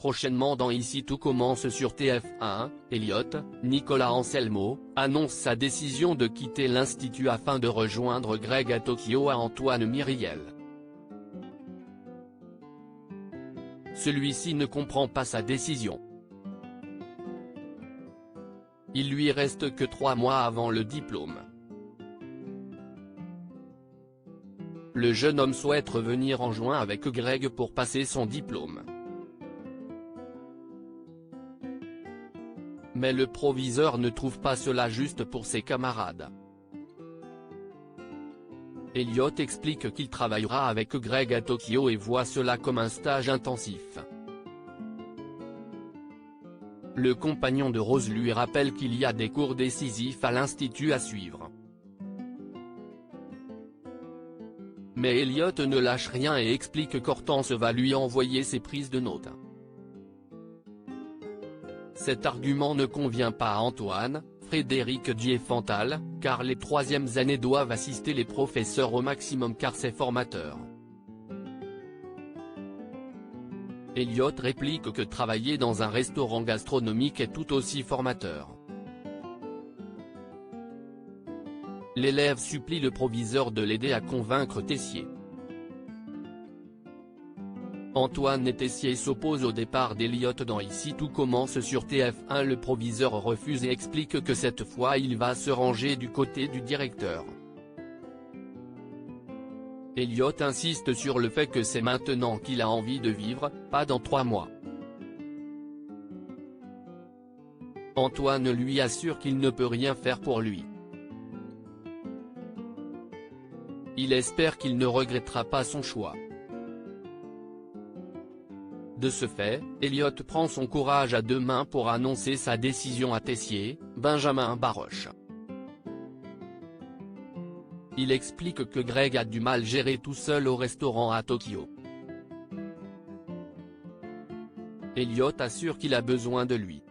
prochainement dans Ici tout commence sur TF1, Elliott, Nicolas Anselmo, annonce sa décision de quitter l'Institut afin de rejoindre Greg à Tokyo à Antoine Myriel. Celui-ci ne comprend pas sa décision. Il lui reste que 3 mois avant le diplôme. Le jeune homme souhaite revenir en juin avec Greg pour passer son diplôme. Mais le proviseur ne trouve pas cela juste pour ses camarades. Elliott explique qu'il travaillera avec Greg à Tokyo et voit cela comme un stage intensif. Le compagnon de Rose lui rappelle qu'il y a des cours décisifs à l'institut à suivre. Mais Elliott ne lâche rien et explique qu'Hortense va lui envoyer ses prises de notes. Cet argument ne convient pas à Antoine, Frédéric Diefenthal, car les 3e années doivent assister les professeurs au maximum car c'est formateur. Elliott réplique que travailler dans un restaurant gastronomique est tout aussi formateur. L'élève supplie le proviseur de l'aider à convaincre Tessier. Antoine et Tessier s'opposent au départ d'Elliott dans Ici tout commence sur TF1. Le proviseur refuse et explique que cette fois il va se ranger du côté du directeur. Elliott insiste sur le fait que c'est maintenant qu'il a envie de vivre, pas dans 3 mois. Antoine lui assure qu'il ne peut rien faire pour lui. Il espère qu'il ne regrettera pas son choix. De ce fait, Elliott prend son courage à 2 mains pour annoncer sa décision à Tessier, Benjamin Baroche. Il explique que Greg a du mal à gérer tout seul au restaurant à Tokyo. Elliott assure qu'il a besoin de lui.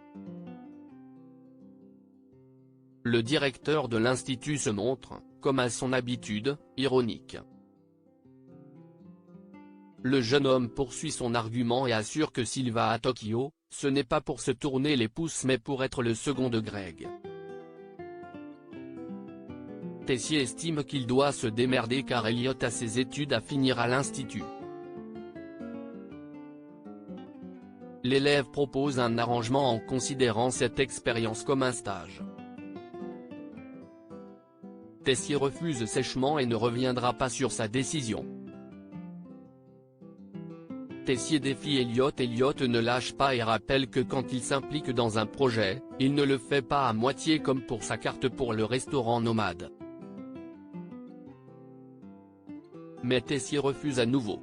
Le directeur de l'institut se montre, comme à son habitude, ironique. Le jeune homme poursuit son argument et assure que s'il va à Tokyo, ce n'est pas pour se tourner les pouces mais pour être le second de Greg. Tessier estime qu'il doit se démerder car Elliott a ses études à finir à l'institut. L'élève propose un arrangement en considérant cette expérience comme un stage. Tessier refuse sèchement et ne reviendra pas sur sa décision. Tessier défie Elliott. Elliott ne lâche pas et rappelle que quand il s'implique dans un projet, il ne le fait pas à moitié comme pour sa carte pour le restaurant Nomade. Mais Tessier refuse à nouveau.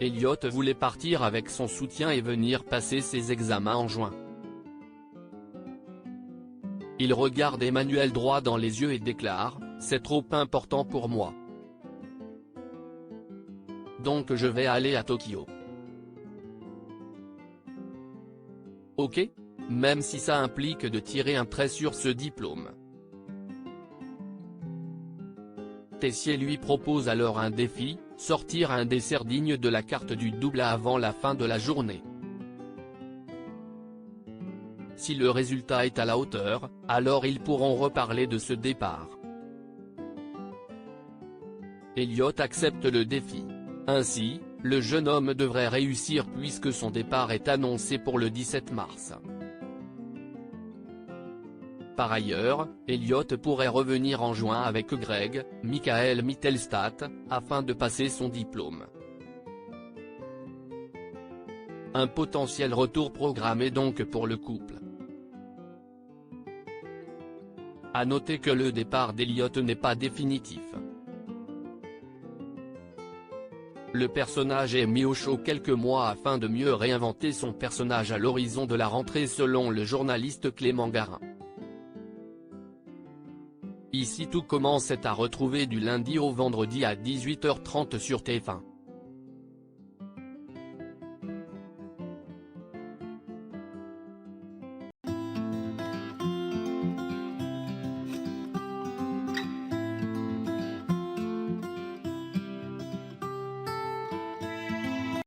Elliott voulait partir avec son soutien et venir passer ses examens en juin. Il regarde Emmanuel droit dans les yeux et déclare « C'est trop important pour moi. Donc je vais aller à Tokyo. » Ok, même si ça implique de tirer un trait sur ce diplôme. Tessier lui propose alors un défi, sortir un dessert digne de la carte du double avant la fin de la journée. Si le résultat est à la hauteur, alors ils pourront reparler de ce départ. Elliott accepte le défi. Ainsi, le jeune homme devrait réussir puisque son départ est annoncé pour le 17 mars. Par ailleurs, Elliott pourrait revenir en juin avec Greg, Michael Mittelstadt, afin de passer son diplôme. Un potentiel retour programmé donc pour le couple. À noter que le départ d'Elliott n'est pas définitif. Le personnage est mis au chaud quelques mois afin de mieux réinventer son personnage à l'horizon de la rentrée selon le journaliste Clément Garin. Ici tout commence est à retrouver du lundi au vendredi à 18h30 sur TF1.